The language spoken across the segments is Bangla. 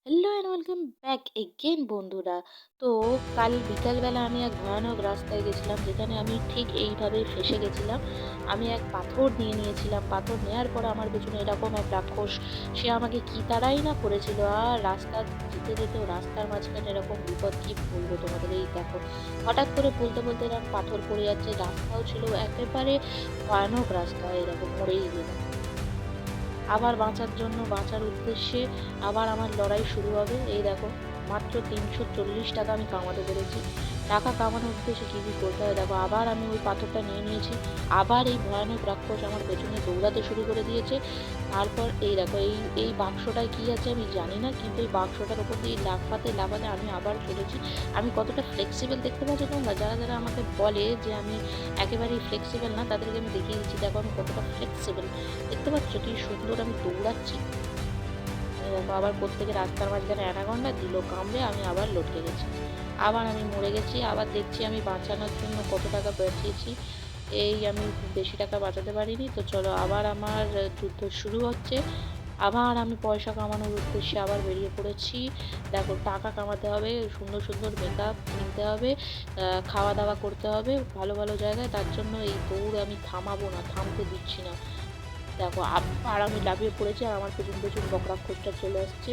Hello and welcome back again বন্ধুরা। তো কাল বিকালবেলা আমি এক ভয়ানক রাস্তায় গেছিলাম, যেখানে আমি ঠিক এইভাবেই ফেঁসে গেছিলাম। আমি এক পাথর নিয়েছিলাম। পাথর নেওয়ার পর আমার পেছনে এরকম এক রাক্ষস, সে আমাকে কি তাড়াই না করেছিল। আর রাস্তা যেতে যেতেও রাস্তার মাঝখানে এরকম বিপদ, কি বলবো তোমাদের, এই দেখো হঠাৎ করে বলতে বলতে এরকম পাথর পড়ে যাচ্ছে। রাস্তাও ছিল একেবারে ভয়ানক রাস্তা, এরকম মরেই গেলাম। আবার বাঁচার উদ্দেশ্যে আবার আমার লড়াই শুরু হবে। এই দেখো, মাত্র ৩৪০ টাকা আমি কামাতে পেরেছি। টাকা কামানোর উদ্দেশ্যে কী কী করতে হয় দেখো। আবার আমি ওই পাথরটা নিয়েছি। আবার এই ভয়ানক রাক্ষস আমার পেছনে দৌড়াতে শুরু করে দিয়েছে। তারপর এই দেখো, এই বাক্সটায় কী আছে আমি জানি না, কিন্তু এই বাক্সটার ওপর দিয়ে লাফাতে লাফাতে আমি আবার চলেছি। আমি কতটা ফ্লেক্সিবল দেখতে পাচ্ছি তোমরা? যারা যারা আমাকে বলে যে আমি একেবারেই ফ্লেক্সিবল না, তাদেরকে আমি দেখিয়ে দিচ্ছি। দেখো আমি কতটা ফ্লেক্সিবল, দেখতে পাচ্ছ কি সুন্দর আমি দৌড়াচ্ছি। এই দেখো, আবার প্রত্যেকে রাস্তার মাঝখানে অ্যানাকন্ডা দিল কামড়ে, আমি আবার লটকে গেছি। আবার আমি মরে গেছি। আবার দেখছি আমি বাঁচানোর জন্য কত টাকা বাঁচিয়েছি। এই আমি খুব বেশি টাকা বাঁচাতে পারিনি। তো চলো, আবার আমার যুদ্ধ শুরু হচ্ছে। আবার আমি পয়সা কামানোর উদ্দেশ্যে আবার বেরিয়ে পড়েছি। দেখো, টাকা কামাতে হবে, সুন্দর সুন্দর মেকআপ কিনতে হবে, খাওয়া দাওয়া করতে হবে ভালো ভালো জায়গায়। তার জন্য এই দৌড় আমি থামাবো না, থামতে দিচ্ছি না। দেখো, আবার আমি লাফিয়ে পড়েছি, আর আমার পেছন পেছন বকরাক্ষসটা চলে আসছে।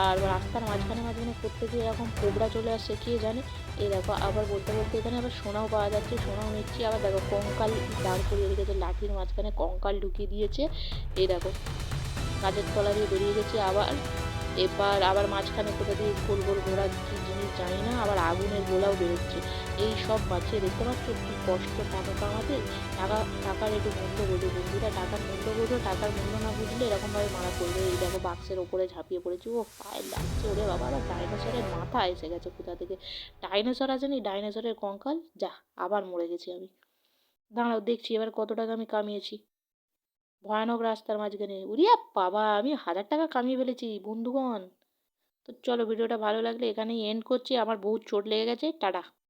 আর রাস্তার মাঝখানে মাঝখানে প্রত্যেকে এরকম কোবরা চলে আসছে, কে জানে। এই দেখো, আবার বলতে বলতে এখানে আবার সোনাও পাওয়া যাচ্ছে, সোনাও নিচ্ছি। আবার দেখো, কঙ্কাল দাঁড় করিয়ে রেখেছে, লাঠির মাঝখানে কঙ্কাল ঢুকিয়ে দিয়েছে। এই দেখো, কাজের তলা দিয়ে বেরিয়ে গেছি আবার। এবার আবার মাঝখানে কোথা দিয়ে গোল গোল ঘোরা কী জিনিস জানি না, আবার আগুনের গোলাও বেরোচ্ছে। এই সব বাঁচিয়ে, দেখতে পাচ্ছ কী কষ্ট টাকা কামাতে। টাকা, টাকার একটু মূল্য বোঝো বন্ধুরা, টাকার মূল্য বোঝো। টাকার মূল্য না বুঝলে এরকমভাবে মারা পড়বে। এই দেখো, বাক্সের ওপরে ঝাঁপিয়ে পড়েছি। ও পায়ে লাগছে, ওরে বাবা! আবার ডাইনোসরের মাথা এসে গেছে কোথা থেকে। ডাইনোসর আসেনি, ডাইনোসরের কঙ্কাল। যা, আবার মরে গেছি আমি। দাঁড়াও, দেখছি এবার কত টাকা আমি কামিয়েছি। ভয়ানক রাস্তার মাঝখানে, উড়িয়া বাবা, আমি ১,০০০ টাকা কামিয়ে ফেলেছি বন্ধুগণ। তো চলো, ভিডিওটা ভালো লাগলে এখানেই এন্ড করছি। আমার বহুত চোট লেগে গেছে। টাটা।